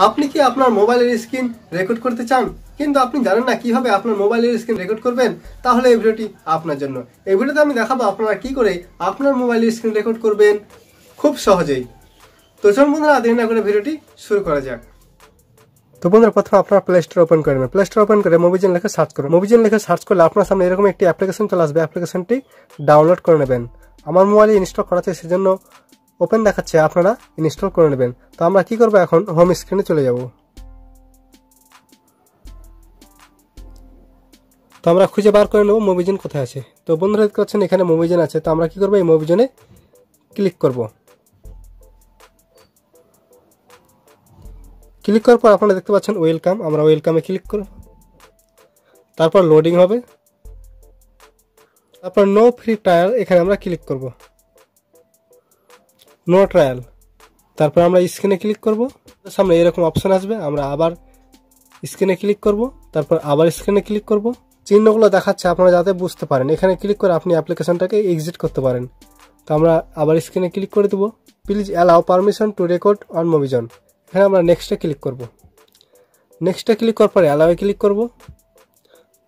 আপনি কি আপনার মোবাইলের স্ক্রিন রেকর্ড করতে চান কিন্তু আপনি জানেন না কিভাবে আপনার মোবাইলের স্ক্রিন রেকর্ড করবেন? তাহলে এই ভিডিওটি আপনার জন্য। এই ভিডিওতে আমি দেখাবো আপনারা কি করে আপনার মোবাইলের স্ক্রিন রেকর্ড করবেন খুব সহজেই। তো চলুন বন্ধুরা, দেরি না করে ভিডিওটি শুরু করা যাক। তো বন্ধুরা, প্রথমে আপনারা প্লে স্টোর ওপেন করবেন। প্লে স্টোর ওপেন করে মোবিজেন লিখে সার্চ করুন। মোবিজেন লিখে সার্চ করলে আপনার সামনে এরকম একটি অ্যাপ্লিকেশন চলে আসবে। অ্যাপ্লিকেশনটি ডাউনলোড করে নেবেন। আমার মোবাইলে ইনস্টল করা আছে, সেজন্য ওপেন দেখাচ্ছে, আপনারা ইনস্টল করে নেবেন। তো আমরা কি করব, এখন হোম স্ক্রিনে চলে যাব। তো আমরা খুঁজে বার করে নেব মোবিজেন কোথায় আছে। তো বন্ধুরা দেখতে পাচ্ছেন এখানে মোবিজেন আছে। তো আমরা কি করব, এই মোবিজেনে ক্লিক করব। ক্লিক করার পর আপনারা দেখতে পাচ্ছেন ওয়েলকাম। আমরা ওয়েলকামে ক্লিক করব। তারপর লোডিং হবে। তারপর নো ফ্রি ট্রায়াল, এখানে আমরা ক্লিক করব। No trial. তারপর আমরা স্ক্রিনে ক্লিক করব। সামনে এরকম অপশন আসবে, আমরা আবার স্ক্রিনে ক্লিক করব। তারপর আবার স্ক্রিনে ক্লিক করব। চিহ্নগুলো দেখাচ্ছে, আপনারা যাতে বুঝতে পারেন। এখানে ক্লিক করে আপনি অ্যাপ্লিকেশনটাকে এক্সিট করতে পারেন। তো আমরা আবার স্ক্রিনে ক্লিক করে দেবো। Please allow permission to record on Mobizen. এখানে আমরা নেক্সটে ক্লিক করব। নেক্সটে ক্লিক করার পরে অ্যালাউয়ে ক্লিক করব।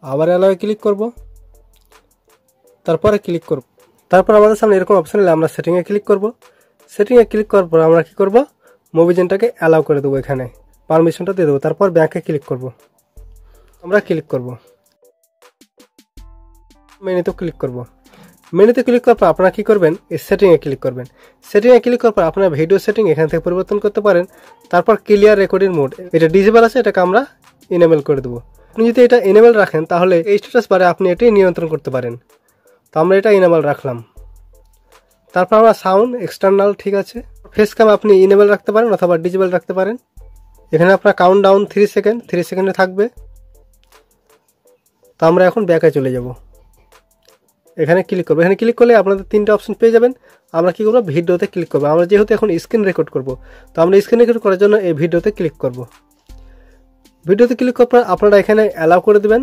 আবার অ্যালাউয়ে ক্লিক করব। তারপরে ক্লিক করব। তারপর আমাদের সামনে এরকম অপশন এলে আমরা সেটিংয়ে ক্লিক করব। সেটিংয়ে ক্লিক করার পর আমরা কি করব, মোবিজেনটাকে অ্যালাউ করে দেবো। এখানে পারমিশনটা দিয়ে দেবো। তারপর ব্যাকে ক্লিক করব। আমরা ক্লিক করব। মেনুতে ক্লিক করব। মেনুতে ক্লিক করার পর আপনারা কি করবেন, এই সেটিংয়ে ক্লিক করবেন। সেটিংয়ে ক্লিক করার পর আপনারা ভিডিও সেটিং এখান থেকে পরিবর্তন করতে পারেন। তারপর ক্লিয়ার রেকর্ডিং মোড, এটা ডিসেবল আছে, এটাকে আমরা ইনেবল করে দেবো। আপনি যদি এটা ইনেবল রাখেন তাহলে এই স্ট্যাটাস বারে আপনি এটি নিয়ন্ত্রণ করতে পারেন। তো আমরা এটা ইনেবল রাখলাম। তারপর আমরা সাউন্ড এক্সটার্নাল, ঠিক আছে। ফেস ক্যাম আপনি ইনেবল রাখতে পারেন অথবা ডিসেবল রাখতে পারেন। এখানে আপনার কাউন্ট ডাউন 3 সেকেন্ড, 3 সেকেন্ডে থাকবে। তো আমরা এখন ব্যাকে চলে যাব। এখানে ক্লিক করবো। এখানে ক্লিক করলে আপনাদের 3টে অপশন পেয়ে যাবেন। আমরা কি করবো, ভিডিওতে ক্লিক করবো। আমরা যেহেতু এখন স্ক্রিন রেকর্ড করব, তো আমরা স্ক্রিন রেকর্ড করার জন্য এই ভিডিওতে ক্লিক করব। ভিডিওতে ক্লিক করার পর আপনারা এখানে অ্যালাউ করে দেবেন।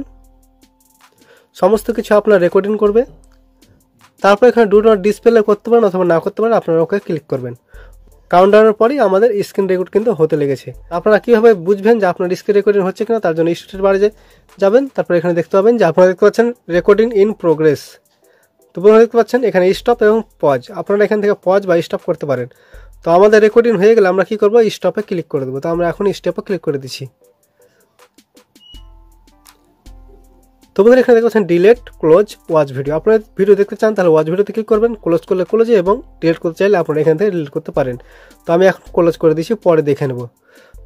সমস্ত কিছু আপনার রেকর্ডিং করবে। তারপর এখানে ডু নট ডিসপ্লে করতে পারেন অথবা না করতে পারেন, আপনারা ওকে ক্লিক করবেন। কাউন্টডাউনের পরেই আমাদের স্ক্রিন রেকর্ড কিন্তু হতে লেগেছে। আপনারা কীভাবে বুঝবেন যে আপনার স্ক্রিন রেকর্ডিং হচ্ছে কিনা, তার জন্য স্ট্যাটাস বারে যাবেন। তারপর এখানে দেখতে পাবেন যে আপনারা দেখতে পাচ্ছেন রেকর্ডিং ইন প্রোগ্রেস। তো বন্ধুরা দেখতে পাচ্ছেন এখানে স্টপ এবং পজ, আপনারা এখান থেকে পজ বা স্টপ করতে পারেন। তো আমাদের রেকর্ডিং হয়ে গেলে আমরা কি করব, স্টপে ক্লিক করে দেবো। তো আমরা এখন স্টপে ক্লিক করে দিচ্ছি। তো বন্ধুরা এখানে দেখতে পাচ্ছেন ডিলেট ক্লোজ ওয়াচ ভিডিও। আপনারা ভিডিও দেখতে চান তাহলে ওয়াচ ভিডিওতে ক্লিক করবেন। ক্লোজ করলে ক্লোজে, এবং ডিলেট করতে চাইলে আপনারা এখান থেকে ডিলিট করতে পারেন। তো আমি এখন ক্লোজ করে দিচ্ছি, পরে দেখে নেব।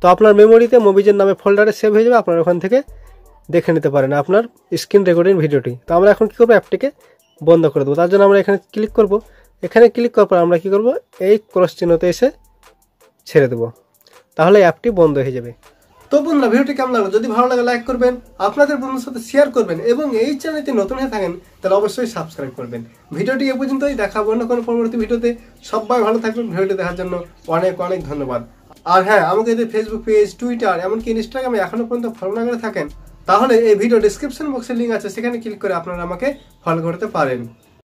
তো আপনার মেমোরিতে মোবিজেন নামে ফোল্ডারে সেভ হয়ে যাবে, আপনারা ওখান থেকে দেখে নিতে পারেন আপনার স্ক্রিন রেকর্ডিং ভিডিওটি। তো আমরা এখন কী করবো, অ্যাপটিকে বন্ধ করে দেবো। তার জন্য আমরা এখানে ক্লিক করব। এখানে ক্লিক করার পর আমরা কী করব, এই ক্রস চিহ্নতে এসে ছেড়ে দেবো। তাহলে অ্যাপটি বন্ধ হয়ে যাবে। তো বন্ধুরা, ভিডিওটি কেমন লাগলো? যদি ভালো লাগে লাইক করবেন, আপনাদের বন্ধুদের সাথে শেয়ার করবেন, এবং এই চ্যানেলটি নতুন হয়ে থাকেন তাহলে অবশ্যই সাবস্ক্রাইব করবেন। ভিডিওটি এ পর্যন্তই, দেখা অন্য কোনো পরবর্তী ভিডিওতে। সবাই ভালো থাকবেন। ভিডিওটি দেখার জন্য অনেক অনেক ধন্যবাদ। আর হ্যাঁ, আমাকে যদি ফেসবুক পেজ, টুইটার, এমনকি ইনস্টাগ্রামে এখনো পর্যন্ত ফলো না করে থাকেন তাহলে এই ভিডিও ডিসক্রিপশন বক্সে লিঙ্ক আছে, সেখানে ক্লিক করে আপনারা আমাকে ফলো করতে পারেন।